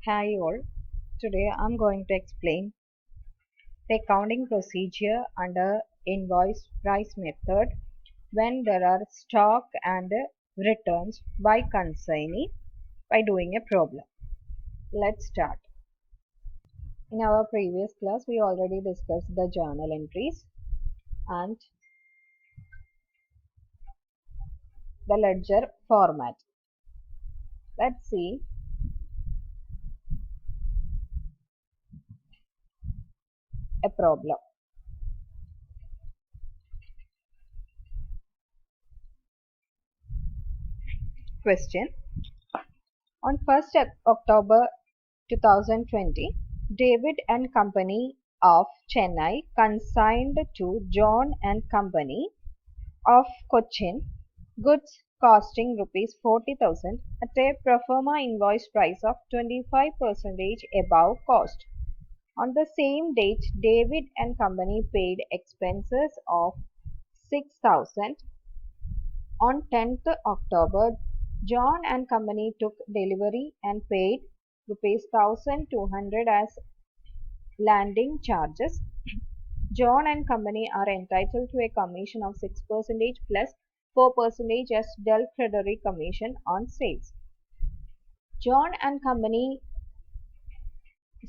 Hi all, today I'm going to explain the accounting procedure under invoice price method when there are stock and returns by consignee by doing a problem. Let's start. In our previous class we already discussed the journal entries and the ledger format. Let's see a problem. Question. On 1st October 2020, David and Company of Chennai consigned to John and Company of Cochin goods costing rupees 40,000 at a pro forma invoice price of 25% above cost. On the same date, David and Company paid expenses of 6,000. On 10th October, John and Company took delivery and paid rupees 1,200 as landing charges. John and Company are entitled to a commission of 6% plus 4% as Del Credere commission on sales. John and Company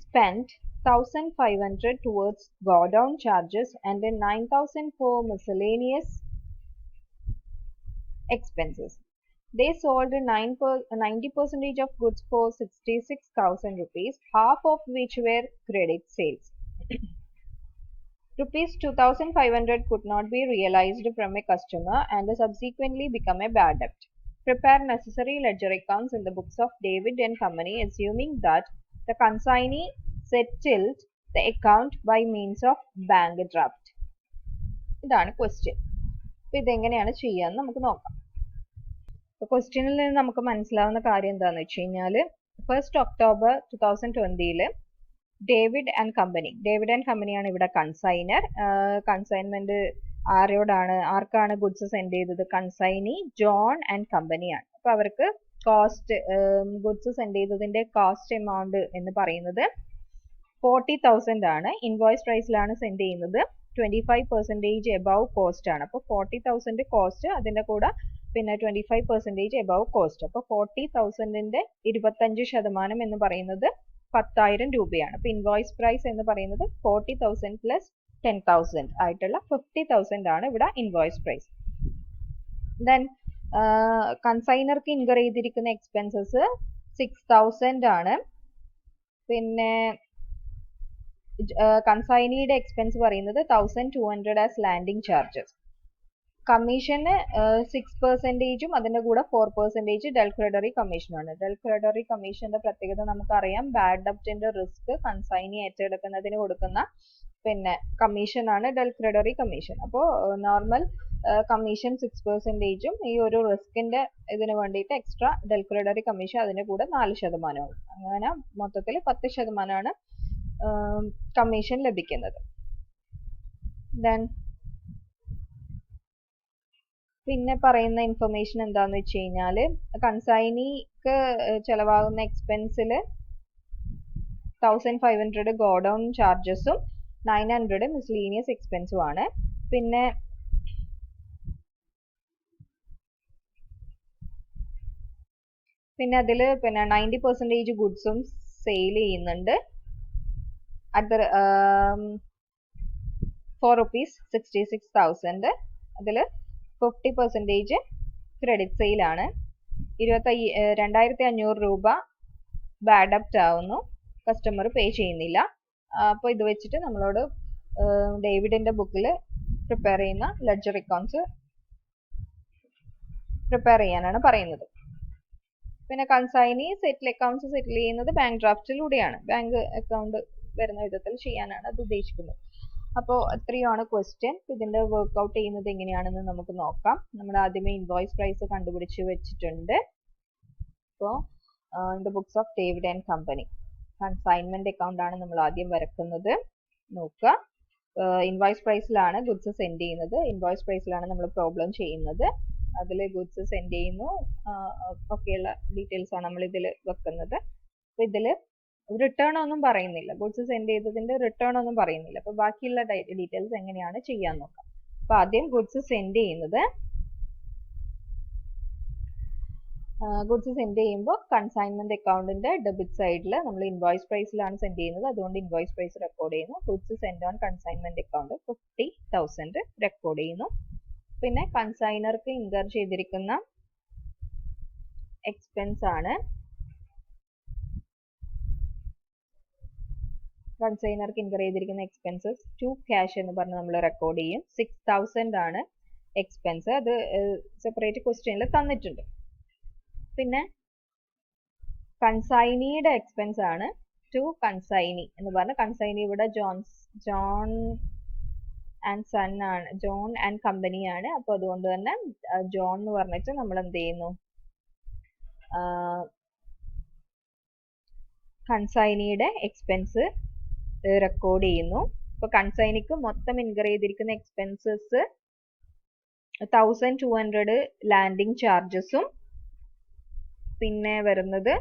spent 1,500 towards go-down charges and 9,000 for miscellaneous expenses. They sold 90% of goods for 66,000 rupees, half of which were credit sales. Rupees 2,500 could not be realized from a customer and subsequently become a bad debt. Prepare necessary ledger accounts in the books of David and Company, assuming that the consignee settled the account by means of bank draft. ഇതാണ് question. അപ്പോൾ ഇതെങ്ങനെയാണ് ചെയ്യാന്ന് നമുക്ക് നോക്കാം. അപ്പോൾ ക്വസ്റ്റ്യനിൽ നിന്ന് നമുക്ക് മനസ്സിലാവുന്ന കാര്യം എന്താണെന്ന് വെച്ച് കഴിഞ്ഞാൽ 1st October 2020 ഡേവിഡ് ആൻഡ് കമ്പനിയാണ് ഇവിടെ കൺസൈനർ. കൺസൈൻമെന്റ് ആർക്കാണ് ഗുഡ്സ് സെൻഡ് ചെയ്തത്? കൺസൈനി ജോൺ ആൻഡ് കമ്പനിയാണ്. അപ്പൊ അവർക്ക് കോസ്റ്റ് ഗുഡ്സ് സെൻഡ് ചെയ്തതിന്റെ കോസ്റ്റ് എമൗണ്ട് എന്ന് പറയുന്നത് 40,000 ആണ്. ഇൻവോയ്സ് പ്രൈസിലാണ് സെൻഡ് ചെയ്യുന്നത്. 25% എബവ് കോസ്റ്റ് ആണ്. അപ്പോൾ 40,000 കോസ്റ്റ്, അതിന്റെ കൂടെ പിന്നെ 25% എബവ് കോസ്റ്റ്. അപ്പോൾ 40,000ന്റെ 25% എന്ന് പറയുന്നത് 10,000 രൂപയാണ്. അപ്പോൾ ഇൻവോയ്സ് പ്രൈസ് എന്ന് പറയുന്നത് 40,000 പ്ലസ് 10,000 ആയിട്ടുള്ള 50,000 ആണ് ഇവിടെ ഇൻവോയ്സ് പ്രൈസ്. ദെൻ കൺസൈനർക്ക് ഇൻകർ ചെയ്തിരിക്കുന്ന എക്സ്പെൻസസ് 6,000 ആണ്. പിന്നെ കൺസൈനിയുടെ എക്സ്പെൻസ് പറയുന്നത് 1,200 ആസ് ലാൻഡിംഗ് ചാർജസ്. കമ്മീഷന് 6%ഉം അതിന്റെ കൂടെ 4% ഡെൽ ക്രെഡറി കമ്മീഷനാണ്. ഡെൽ ക്രെഡറി കമ്മീഷന്റെ പ്രത്യേകത നമുക്കറിയാം. ബാഡ് ഡെപ്റ്റിന്റെ റിസ്ക് കൺസൈനി ഏറ്റെടുക്കുന്നതിന് കൊടുക്കുന്ന പിന്നെ കമ്മീഷനാണ് ഡെൽ ക്രെഡറി കമ്മീഷൻ. അപ്പോൾ നോർമൽ കമ്മീഷൻ 6%ഉം ഈ ഒരു റിസ്കിന്റെ ഇതിന് വേണ്ടിയിട്ട് എക്സ്ട്രാ ഡെൽ ക്രെഡറി കമ്മീഷൻ അതിന്റെ കൂടെ 4%. അങ്ങനെ മൊത്തത്തിൽ 10% കമ്മീഷൻ ലഭിക്കുന്നത്. ദെൻ പിന്നെ പറയുന്ന ഇൻഫർമേഷൻ എന്താന്ന് വെച്ച് കഴിഞ്ഞാല് കൺസൈനിക്ക് ചെലവാകുന്ന എക്സ്പെൻസിൽ 1,500 ഗോഡൌൺ ചാർജസും 900 മിസ്ലീനിയസ് എക്സ്പെൻസും ആണ്. പിന്നെ അതിൽ പിന്നെ 90% ഗുഡ്സും സെയിൽ ചെയ്യുന്നുണ്ട് അറ്റ് ₹466,000. അതിൽ 50% ക്രെഡിറ്റ് സെയിലാണ്. 2,500 രൂപ ബാഡ് ഡെപ്റ്റ് ആവുന്നു, കസ്റ്റമർ പേ ചെയ്യുന്നില്ല. അപ്പോൾ ഇത് വെച്ചിട്ട് നമ്മളോട് ഡേവിഡിന്റെ ബുക്കിൽ പ്രിപ്പയർ ചെയ്യുന്ന ലെഡ്ജർ അക്കൗണ്ട്സ് പ്രിപ്പയർ ചെയ്യാനാണ് പറയുന്നത്. പിന്നെ കൺസൈനി അക്കൗണ്ട്സ് സെറ്റിൽ ചെയ്യുന്നത് ബാങ്ക് ഡ്രാഫ്റ്റിലൂടെയാണ്. ബാങ്ക് അക്കൗണ്ട് വരുന്ന വിധത്തിൽ ചെയ്യാനാണ് അത് ഉദ്ദേശിക്കുന്നത്. അപ്പോൾ ഇത്രയുമാണ് ക്വസ്റ്റ്യൻ. ഇതിന്റെ വർക്ക്ഔട്ട് ചെയ്യുന്നത് എങ്ങനെയാണെന്ന് നമുക്ക് നോക്കാം. നമ്മൾ ആദ്യമേ ഇൻവോയ്സ് പ്രൈസ് കണ്ടുപിടിച്ച് വെച്ചിട്ടുണ്ട്. അപ്പോൾ in the books of David and company consignment account ആണ് നമ്മൾ ആദ്യം വരക്കുന്നത്. നോക്കുക, ഇൻവോയ്സ് പ്രൈസിലാണ് ഗുഡ്സ് സെൻഡ് ചെയ്യുന്നത്. ഇൻവോയ്സ് പ്രൈസിലാണ് നമ്മൾ പ്രോബ്ലം ചെയ്യുന്നത്. അതിൽ ഗുഡ്സ് സെൻഡ് ചെയ്യുന്നു ഒക്കെയുള്ള ഡീറ്റെയിൽസ് ആണ് നമ്മൾ ഇതിൽ വെക്കുന്നത്. അപ്പോൾ ഇതിൽ റിട്ടേൺ ഒന്നും പറയുന്നില്ല, ഗുഡ്സ് സെൻഡ് ചെയ്തതിന്റെ റിട്ടേൺ ഒന്നും പറയുന്നില്ല. അപ്പൊ ബാക്കിയുള്ള ഡീറ്റെയിൽസ് എങ്ങനെയാണ് ചെയ്യാൻ നോക്കാം. അപ്പൊ ആദ്യം ഗുഡ്സ് സെൻഡ് ചെയ്യുന്നത്, ഗുഡ്സ് സെൻഡ് ചെയ്യുമ്പോൾ കൺസൈൻമെന്റ് അക്കൗണ്ടിന്റെ ഡെബിറ്റ് സൈഡിൽ നമ്മൾ ഇൻവോയ്സ് പ്രൈസിലാണ് സെൻഡ് ചെയ്യുന്നത്, അതുകൊണ്ട് ഇൻവോയ്സ് പ്രൈസ് റെക്കോർഡ് ചെയ്യുന്നു. Goods send on consignment account 50,000 record ചെയ്യുന്നു. പിന്നെ കൺസൈനർക്ക് ഇൻകർ ചെയ്തിരിക്കുന്ന എക്സ്പെൻസ് ആണ്, കൺസൈനർക്ക് ഇൻകർ ചെയ്തിരിക്കുന്ന എക്സ്പെൻസസ് ടു ക്യാഷ് എന്ന് പറഞ്ഞ് നമ്മൾ റെക്കോർഡ് ചെയ്യും. 6,000 ആണ് എക്സ്പെൻസ്, അത് സെപ്പറേറ്റ് ക്വസ്റ്റ്യനിൽ തന്നിട്ടുണ്ട്. പിന്നെ കൺസൈനിയുടെ എക്സ്പെൻസ് ആണ് ടു കൺസൈനി എന്ന് പറഞ്ഞ, കൺസൈനി ഇവിടെ ജോൺ ആൻഡ് സൺ ആണ്, ജോൺ ആൻഡ് കമ്പനി ആണ്. അപ്പൊ അതുകൊണ്ട് തന്നെ ജോൺ എന്ന് പറഞ്ഞിട്ട് നമ്മൾ എന്ത് ചെയ്യുന്നു, കൺസൈനിയുടെ എക്സ്പെൻസ് റെക്കോർഡ് ചെയ്യുന്നു. ഇപ്പൊ കൺസൈനിക്ക് മൊത്തം ഇൻകർ ചെയ്തിരിക്കുന്ന എക്സ്പെൻസസ് 1,200 ലാൻഡിംഗ് ചാർജസും, പിന്നെ വരുന്നത്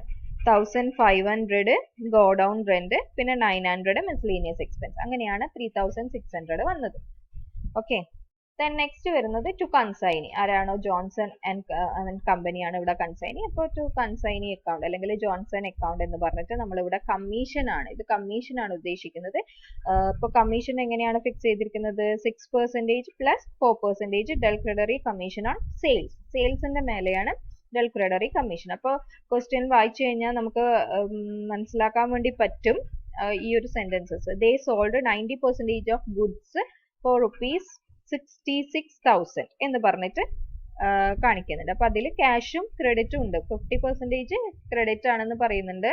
1,500 ഗോഡൌൺ റെന്റ്, പിന്നെ 900 മിസ്ലീനിയസ് എക്സ്പെൻസ്. അങ്ങനെയാണ് 3,600 വന്നത്. ഓക്കെ, ദെൻ നെക്സ്റ്റ് വരുന്നത് ടു കൺസൈനി. ആരാണോ ജോൺസൺ ആൻഡ് കമ്പനിയാണ് ഇവിടെ കൺസൈനി. അപ്പോൾ ടു കൺസൈനി അക്കൗണ്ട് അല്ലെങ്കിൽ ജോൺസൺ അക്കൗണ്ട് എന്ന് പറഞ്ഞിട്ട് നമ്മളിവിടെ കമ്മീഷൻ ആണ്, ഇത് കമ്മീഷൻ ആണ് ഉദ്ദേശിക്കുന്നത്. ഇപ്പോൾ കമ്മീഷൻ എങ്ങനെയാണ് ഫിക്സ് ചെയ്തിരിക്കുന്നത്, 6% plus 4% del credere commission on sales. സെയിൽസിന്റെ മേലെയാണ് ഡെൽ ക്രെഡറി കമ്മീഷൻ. അപ്പോൾ ക്വസ്റ്റ്യൻ വായിച്ചു കഴിഞ്ഞാൽ നമുക്ക് മനസ്സിലാക്കാൻ വേണ്ടി പറ്റും ഈ ഒരു sentences. They sold 90% of goods for ₹66,000 എന്ന് പറഞ്ഞിട്ട് കാണിക്കുന്നുണ്ട്. അപ്പൊ അതിൽ ക്യാഷും ക്രെഡിറ്റും ഉണ്ട്. 50% ക്രെഡിറ്റ് ആണെന്ന് പറയുന്നുണ്ട്.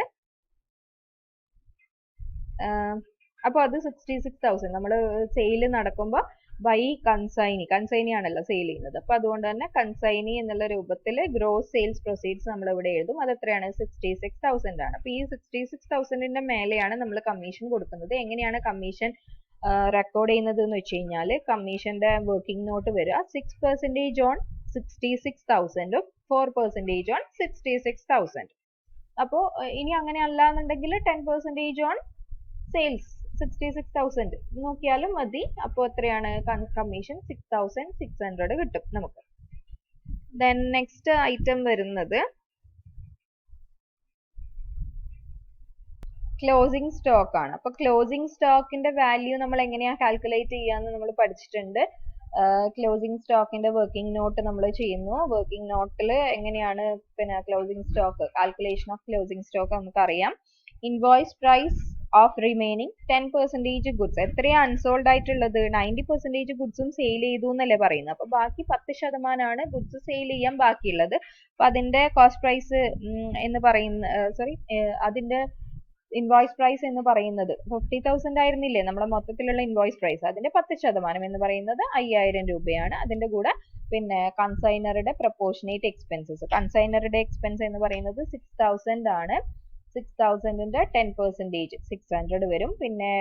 അപ്പോൾ അത് 66,000 നമ്മൾ സെയിൽ നടക്കുമ്പോൾ ബൈ കൺസൈനി ആണല്ലോ സെയിൽ ചെയ്യുന്നത്. അപ്പൊ അതുകൊണ്ട് തന്നെ കൺസൈനി എന്നുള്ള രൂപത്തിൽ ഗ്രോസ് സെയിൽസ് പ്രൊസീഡ്സ് നമ്മൾ ഇവിടെ എഴുതും. അത് എത്രയാണ്, 66,000 ആണ്. അപ്പൊ ഈ 66,000ന്റെ മേലെയാണ് നമ്മൾ കമ്മീഷൻ കൊടുക്കുന്നത്. എങ്ങനെയാണ് കമ്മീഷൻ റെക്കോർഡ് ചെയ്യുന്നത് എന്ന് വെച്ച് കഴിഞ്ഞാൽ, കമ്മീഷന്റെ വർക്കിംഗ് നോട്ട് വരിക 6% ഓൺ 66,000 4% ഓൺ 66,000. അപ്പോൾ ഇനി അങ്ങനെ അല്ല എന്നുണ്ടെങ്കിൽ 10% ഓൺ സെയിൽസ് 66,000 നോക്കിയാലും മതി. അപ്പോൾ എത്രയാണ് കമ്മീഷൻ, 6,600 കിട്ടും നമുക്ക്. ദെൻ നെക്സ്റ്റ് ഐറ്റം വരുന്നത് ക്ലോസിംഗ് സ്റ്റോക്ക് ആണ്. അപ്പൊ ക്ലോസിംഗ് സ്റ്റോക്കിന്റെ വാല്യൂ നമ്മൾ എങ്ങനെയാ കാൽക്കുലേറ്റ് ചെയ്യാന്ന് നമ്മൾ പഠിച്ചിട്ടുണ്ട്. ക്ലോസിംഗ് സ്റ്റോക്കിന്റെ വർക്കിംഗ് നോട്ട് നമ്മൾ ചെയ്യുന്നു. വർക്കിംഗ് നോട്ടിൽ എങ്ങനെയാണ് പിന്നെ closing stock, calculation of closing stock നമുക്കറിയാം. Invoice price of remaining 10% goods. എത്രയാ അൺസോൾഡ് ആയിട്ടുള്ളത്, 90% ഗുഡ്സും സെയിൽ ചെയ്തു എന്നല്ലേ പറയുന്നത്. അപ്പൊ ബാക്കി 10% ഗുഡ്സ് സെയിൽ ചെയ്യാൻ ബാക്കിയുള്ളത്. അപ്പൊ അതിന്റെ കോസ്റ്റ് പ്രൈസ് എന്ന് പറയുന്ന അതിന്റെ ഇൻവോയ്സ് പ്രൈസ് എന്ന് പറയുന്നത് 50,000 ആയിരുന്നില്ലേ നമ്മുടെ മൊത്തത്തിലുള്ള ഇൻവോയ്സ് പ്രൈസ്, അതിന്റെ 10% എന്ന് പറയുന്നത് 5,000 രൂപയാണ്. അതിന്റെ കൂടെ പിന്നെ കൺസൈനറുടെ പ്രൊപ്പോർഷനേറ്റ് എക്സ്പെൻസസ്, കൺസൈനറുടെ എക്സ്പെൻസ് എന്ന് പറയുന്നത് 6,000 ആണ്. 6,000ന്റെ 10% 600 വരും. പിന്നെ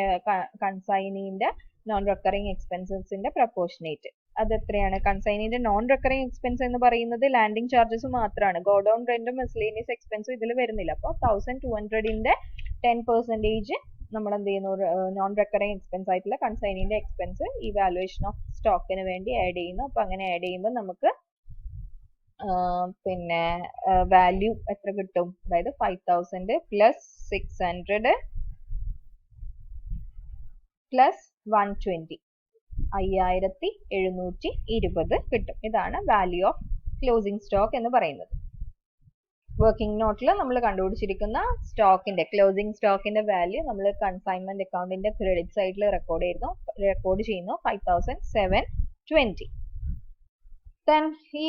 കൺസൈനിന്റെ നോൺ റെക്കറിംഗ് എക്സ്പെൻസസിന്റെ പ്രൊപ്പോർഷനേറ്റ് അത് എത്രയാണ്, കൺസൈനിന്റെ നോൺ റെക്കറിംഗ് എക്സ്പെൻസ് എന്ന് പറയുന്നത് ലാൻഡിംഗ് ചാർജസ് മാത്രമാണ്, ഗോഡൌൺ റെന്റും മിസ്ലേനിയസ് എക്സ്പെൻസും ഇതിൽ വരുന്നില്ല. അപ്പോൾ 1,200ന്റെ 10% നമ്മൾ എന്ത് ചെയ്യുന്നു, നോൺ റെക്കറിംഗ് എക്സ്പെൻസ് ആയിട്ടുള്ള കൺസൈനിന്റെ എക്സ്പെൻസ് ഈ വാലുവേഷൻ ഓഫ് സ്റ്റോക്കിന് വേണ്ടി ആഡ് ചെയ്യുന്നു. അപ്പൊ അങ്ങനെ ആഡ് ചെയ്യുമ്പോൾ നമുക്ക് പിന്നെ വാല്യൂ എത്ര കിട്ടും, അതായത് 5,000 പ്ലസ് 600 പ്ലസ് 120 5,720 കിട്ടും. ഇതാണ് വാല്യൂ ഓഫ് ക്ലോസിംഗ് സ്റ്റോക്ക് എന്ന് പറയുന്നത്. വർക്കിംഗ് നോട്ടിൽ നമ്മൾ കണ്ടുപിടിച്ചിരിക്കുന്ന സ്റ്റോക്കിന്റെ ക്ലോസിംഗ് സ്റ്റോക്കിന്റെ വാല്യൂ നമ്മൾ കൺസൈൻമെന്റ് അക്കൗണ്ടിന്റെ ക്രെഡിറ്റ് സൈഡിൽ റെക്കോർഡ് ചെയ്യുന്നു 5,720. ദെൻ ഈ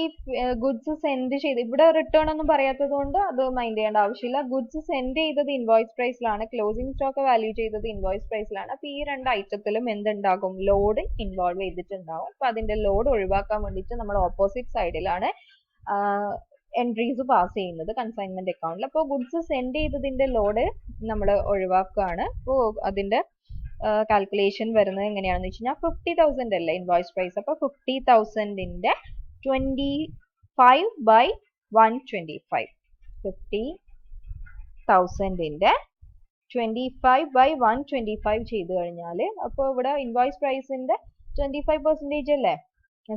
ഗുഡ്സ് സെൻഡ് ചെയ്ത് ഇവിടെ റിട്ടേൺ ഒന്നും പറയാത്തത് കൊണ്ട് അത് മൈൻഡ് ചെയ്യേണ്ട ആവശ്യമില്ല. ഗുഡ്സ് സെൻഡ് ചെയ്തത് ഇൻവോയ്സ് പ്രൈസിലാണ്, ക്ലോസിംഗ് സ്റ്റോക്ക് വാല്യൂ ചെയ്തത് ഇൻവോയ്സ് പ്രൈസിലാണ്. അപ്പൊ ഈ രണ്ട് ഐറ്റത്തിലും എന്തുണ്ടാകും, ലോഡ് ഇൻവോൾവ് ചെയ്തിട്ടുണ്ടാവും. അപ്പൊ അതിന്റെ ലോഡ് ഒഴിവാക്കാൻ വേണ്ടിയിട്ട് നമ്മൾ ഓപ്പോസിറ്റ് സൈഡിലാണ് എൻട്രീസ് പാസ് ചെയ്യുന്നത് കൺസൈൻമെന്റ് അക്കൗണ്ടിൽ. അപ്പോൾ ഗുഡ്സ് സെൻഡ് ചെയ്തതിന്റെ ലോഡ് നമ്മൾ ഒഴിവാക്കുകയാണ്. അപ്പോൾ അതിന്റെ കാൽക്കുലേഷൻ വരുന്നത് എങ്ങനെയാണെന്ന് വെച്ച് കഴിഞ്ഞാൽ 50,000 അല്ലേ ഇൻവോയ്സ് പ്രൈസ്. അപ്പോൾ 50,000ന്റെ 25/125 50,000ന്റെ 25/125 ചെയ്ത് കഴിഞ്ഞാൽ അപ്പോൾ ഇവിടെ ഇൻവോയ്സ് പ്രൈസിന്റെ 25% അല്ലേ,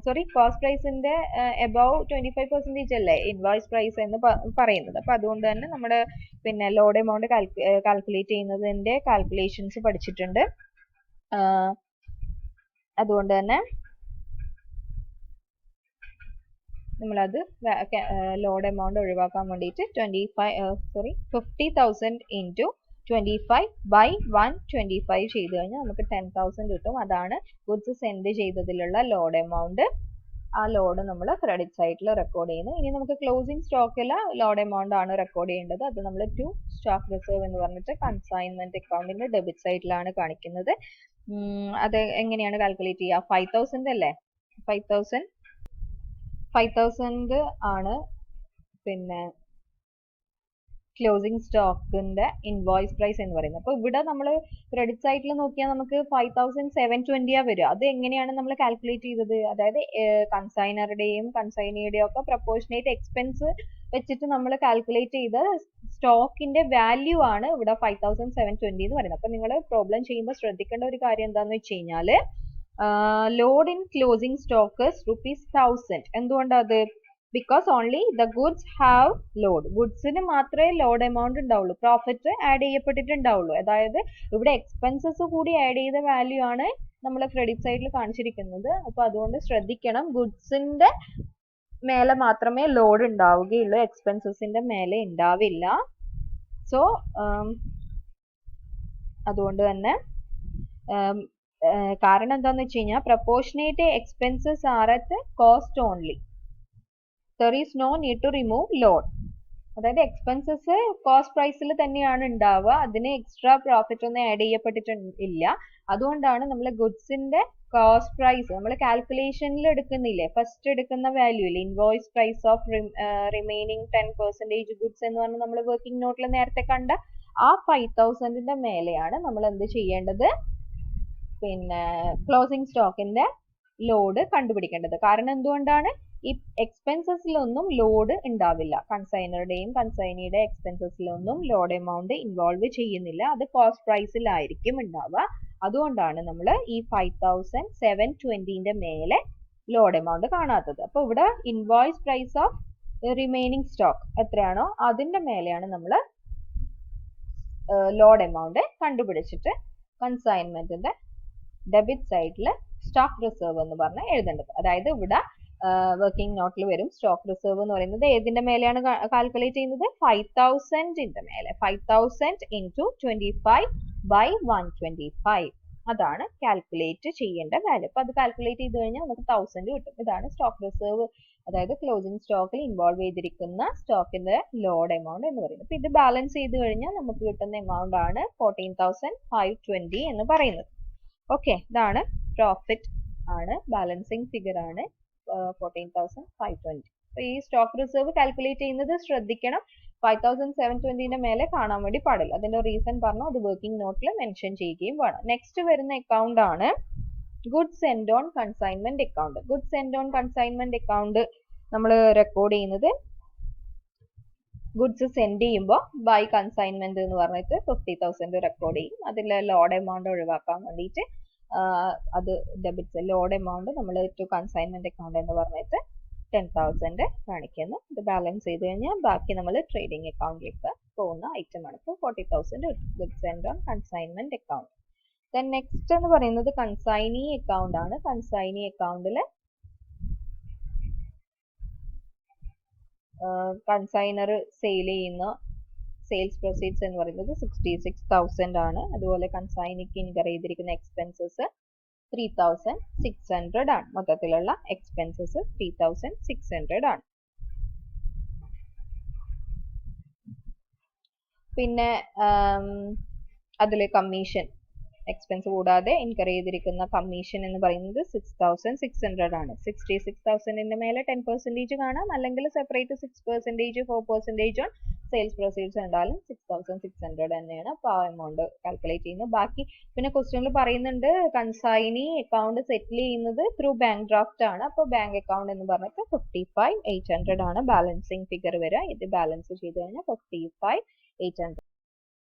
സോറി കോസ്റ്റ് പ്രൈസിന്റെ എബവ് 25% അല്ലേ ഇൻവോയ്സ് പ്രൈസ് എന്ന് പറയുന്നത്. അപ്പൊ അതുകൊണ്ട് തന്നെ നമ്മുടെ പിന്നെ ലോഡ് എമൗണ്ട് കാൽക്കുലേറ്റ് ചെയ്യുന്നതിന്റെ കാൽക്കുലേഷൻസ് പഠിച്ചിട്ടുണ്ട്. അതുകൊണ്ട് തന്നെ നമ്മളത് ലോഡ് എമൗണ്ട് ഒഴിവാക്കാൻ വേണ്ടിയിട്ട് 50,000 ഇൻറ്റു 25/125 ചെയ്ത് കഴിഞ്ഞാൽ നമുക്ക് 10,000 കിട്ടും. അതാണ് ഗുഡ്സ് സെൻഡ് ചെയ്തതിലുള്ള ലോഡ് എമൗണ്ട്. ആ ലോഡ് നമ്മൾ ക്രെഡിറ്റ് സൈഡിൽ റെക്കോർഡ് ചെയ്യുന്നു. ഇനി നമുക്ക് ക്ലോസിംഗ് സ്റ്റോക്കിൽ ലോഡ് എമൗണ്ട് ആണ് റെക്കോർഡ് ചെയ്യേണ്ടത്. അത് നമ്മൾ ടു സ്റ്റോക്ക് റിസർവ് എന്ന് പറഞ്ഞിട്ട് കൺസൈൻമെന്റ് അക്കൗണ്ടിന്റെ ഡെബിറ്റ് സൈഡിലാണ് കാണിക്കുന്നത്. അത് എങ്ങനെയാണ് കാൽക്കുലേറ്റ് ചെയ്യുക? 5,000 അല്ലേ, 5,000 ആണ് പിന്നെ ക്ലോസിംഗ് സ്റ്റോക്കിന്റെ ഇൻവോയ്സ് പ്രൈസ് എന്ന് പറയുന്നത്. അപ്പൊ ഇവിടെ നമ്മൾ ക്രെഡിറ്റ് സൈഡിൽ നോക്കിയാൽ നമുക്ക് 5,720 വരിക. അത് എങ്ങനെയാണ് നമ്മൾ കാൽക്കുലേറ്റ് ചെയ്തത്? അതായത് കൺസൈനറുടെയും കൺസൈനിയുടെയും ഒക്കെ പ്രൊപ്പോർഷനേറ്റ് എക്സ്പെൻസ് വെച്ചിട്ട് നമ്മൾ കാൽക്കുലേറ്റ് ചെയ്ത സ്റ്റോക്കിന്റെ വാല്യൂ ആണ് ഇവിടെ 5,720 എന്ന് പറയുന്നത്. അപ്പൊ നിങ്ങൾ പ്രോബ്ലം ചെയ്യുമ്പോൾ ശ്രദ്ധിക്കേണ്ട ഒരു കാര്യം എന്താണെന്ന് വെച്ച് കഴിഞ്ഞാൽ load in closing stock ₹1000. എന്തുകൊണ്ടത്? because only the goods have load. ഗുഡ്സിന് മാത്രമേ ലോഡ് എമൗണ്ട് ഉണ്ടാവുള്ളൂ, പ്രോഫിറ്റ് ആഡ് ചെയ്യപ്പെട്ടിട്ടുണ്ടാവുള്ളൂ. അതായത് ഇവിടെ എക്സ്പെൻസസ് കൂടി ആഡ് ചെയ്ത വാല്യൂ ആണ് നമ്മൾ ക്രെഡിറ്റ് സൈഡിൽ കാണിച്ചിരിക്കുന്നത്. അപ്പൊ അതുകൊണ്ട് ശ്രദ്ധിക്കണം, ഗുഡ്സിന്റെ മേലെ മാത്രമേ ലോഡ് ഉണ്ടാവുകയുള്ളൂ, എക്സ്പെൻസസിന്റെ മേലെ ഉണ്ടാവില്ല. സോ അതുകൊണ്ട് തന്നെ കാരണം എന്താന്ന് വെച്ച് കഴിഞ്ഞാൽ proportionate expenses are at cost only. there is no need to remove load. അതായത് എക്സ്പെൻസസ് കോസ്റ്റ് പ്രൈസിൽ തന്നെയാണ് ഉണ്ടാവുക, അതിന് എക്സ്ട്രാ പ്രോഫിറ്റ് ഒന്നും ആഡ് ചെയ്യപ്പെട്ടിട്ടില്ല. അതുകൊണ്ടാണ് നമ്മൾ ഗുഡ്സിന്റെ കോസ്റ്റ് പ്രൈസ് നമ്മൾ കാൽക്കുലേഷനിൽ എടുക്കുന്നില്ലേ, ഫസ്റ്റ് എടുക്കുന്ന വാല്യൂ ഇല്ലേ, invoice price of remaining 10% goods എന്ന് പറഞ്ഞാൽ നമ്മൾ വർക്കിംഗ് നോട്ടിൽ നേരത്തെ കണ്ട ആ 5,000ന്റെ മേലെയാണ് നമ്മൾ എന്ത് ചെയ്യേണ്ടത്, പിന്നെ ക്ലോസിംഗ് സ്റ്റോക്കിന്റെ ലോഡ് കണ്ടുപിടിക്കേണ്ടത്. കാരണം എന്തുകൊണ്ടാണ്? ഈ എക്സ്പെൻസസിലൊന്നും ലോഡ് ഉണ്ടാവില്ല, കൺസൈനറുടെയും കൺസൈനിയുടെ എക്സ്പെൻസസിലൊന്നും ലോഡ് എമൗണ്ട് ഇൻവോൾവ് ചെയ്യുന്നില്ല, അത് കോസ്റ്റ് പ്രൈസിലായിരിക്കും ഉണ്ടാവുക. അതുകൊണ്ടാണ് നമ്മൾ ഈ 5,720ന്റെ മേലെ ലോഡ് എമൗണ്ട് കാണാത്തത്. അപ്പൊ ഇവിടെ invoice price of remaining stock എത്രയാണോ അതിന്റെ മേലെയാണ് നമ്മൾ ലോഡ് എമൗണ്ട് കണ്ടുപിടിച്ചിട്ട് കൺസൈൻമെന്റിന്റെ ഡെബിറ്റ് സൈഡിൽ സ്റ്റോക്ക് റിസർവ് എന്ന് പറഞ്ഞ് എഴുതേണ്ടത്. അതായത് ഇവിടെ വർക്കിംഗ് നോട്ടിൽ വരും സ്റ്റോക്ക് റിസർവ് എന്ന് പറയുന്നത് ഏതിന്റെ മേലെയാണ് കാൽക്കുലേറ്റ് ചെയ്യുന്നത്? 5,000ന്റെ മേലെ. 5,000 ഇൻറ്റു 25/125 അതാണ് കാൽക്കുലേറ്റ് ചെയ്യേണ്ട വാല്യൂ. അപ്പൊ അത് കാൽക്കുലേറ്റ് ചെയ്ത് കഴിഞ്ഞാൽ നമുക്ക് 1000 കിട്ടും. ഇതാണ് സ്റ്റോക്ക് റിസർവ്, അതായത് ക്ലോസിംഗ് സ്റ്റോക്കിൽ ഇൻവോൾവ് ചെയ്തിരിക്കുന്ന സ്റ്റോക്കിന്റെ ലോഡ് എമൗണ്ട് എന്ന് പറയുന്നത്. അപ്പൊ ഇത് ബാലൻസ് ചെയ്ത് കഴിഞ്ഞാൽ നമുക്ക് കിട്ടുന്ന എമൗണ്ട് ആണ് 14,520 എന്ന് പറയുന്നത്. ഓക്കെ, ഇതാണ് പ്രോഫിറ്റ് ആണ്, ബാലൻസിങ് ഫിഗർ ആണ് 14,520. അപ്പൊ ഈ സ്റ്റോക്ക് റിസർവ് കാൽക്കുലേറ്റ് ചെയ്യുന്നത് ശ്രദ്ധിക്കണം, 5,720ന്റെ മേലെ കാണാൻ വേണ്ടി പാടില്ല. അതിന്റെ റീസൺ പറഞ്ഞു, അത് വർക്കിംഗ് നോട്ടിൽ മെൻഷൻ ചെയ്യുകയും വേണം. നെക്സ്റ്റ് വരുന്ന അക്കൗണ്ട് ആണ് goods send on consignment account. Goods send on consignment account നമ്മൾ റെക്കോർഡ് ചെയ്യുന്നത് ഗുഡ്സ് സെൻഡ് ചെയ്യുമ്പോൾ ബൈ കൺസൈൻമെന്റ് എന്ന് പറഞ്ഞിട്ട് 50,000 റെക്കോർഡ് ചെയ്യും. അതിലെ ലോഡ് എമൗണ്ട് ഒഴിവാക്കാൻ വേണ്ടിയിട്ട് അത് ഡെബിറ്റ് ലോഡ് എമൗണ്ട് നമ്മൾ ടു കൺസൈൻമെന്റ് അക്കൗണ്ട് എന്ന് പറഞ്ഞിട്ട് 10,000 കാണിക്കുന്നു. ഇത് ബാലൻസ് ചെയ്ത് കഴിഞ്ഞാൽ ബാക്കി നമ്മൾ ട്രേഡിംഗ് അക്കൗണ്ടിലേക്ക് പോകുന്ന ഐറ്റം ആണ്. ഇപ്പോൾ 40,000 goods send on consignment account. Then next എന്ന് പറയുന്നത് കൺസൈനി അക്കൗണ്ട് ആണ്. കൺസൈനി അക്കൗണ്ടിൽ കൺസൈനർ സെയിൽ ചെയ്യുന്ന സെയിൽസ് പ്രൊസീഡ്സ് എന്ന് പറയുന്നത് 66,000 ആണ്. അതുപോലെ കൺസൈനിക്ക് ഇൻകർ ചെയ്തിരിക്കുന്ന എക്സ്പെൻസസ് 3,600 ആണ്. മൊത്തത്തിലുള്ള എക്സ്പെൻസസ് 3,600 ആണ്. പിന്നെ അതിലെ കമ്മീഷൻ എക്സ്പെൻസ് കൂടാതെ ഇൻകർ ചെയ്തിരിക്കുന്ന കമ്മീഷൻ എന്ന് പറയുന്നത് 6,600 ആണ്. 66,000ന്റെ മേലെ 10% കാണാം, അല്ലെങ്കിൽ സെപ്പറേറ്റ് 6%, 4% ഓൺ സെയിൽസ് പ്രൊസീഡ്സ് ഉണ്ടായാലും 6,600 തന്നെയാണ്. അപ്പോൾ ആ എമൗണ്ട് കാൽക്കുലേറ്റ് ചെയ്യുന്നത്. ബാക്കി പിന്നെ ക്വസ്റ്റ്യനിൽ പറയുന്നുണ്ട് കൺസൈനി അക്കൗണ്ട് സെറ്റിൽ ചെയ്യുന്നത് ത്രൂ ബാങ്ക് ഡ്രാഫ്റ്റ് ആണ്. അപ്പോൾ ബാങ്ക് അക്കൗണ്ട് എന്ന് പറഞ്ഞിട്ട് 55,800 ആണ് ബാലൻസിങ് ഫിഗർ വരിക. ഇത് ബാലൻസ് ചെയ്ത് കഴിഞ്ഞാൽ 55,800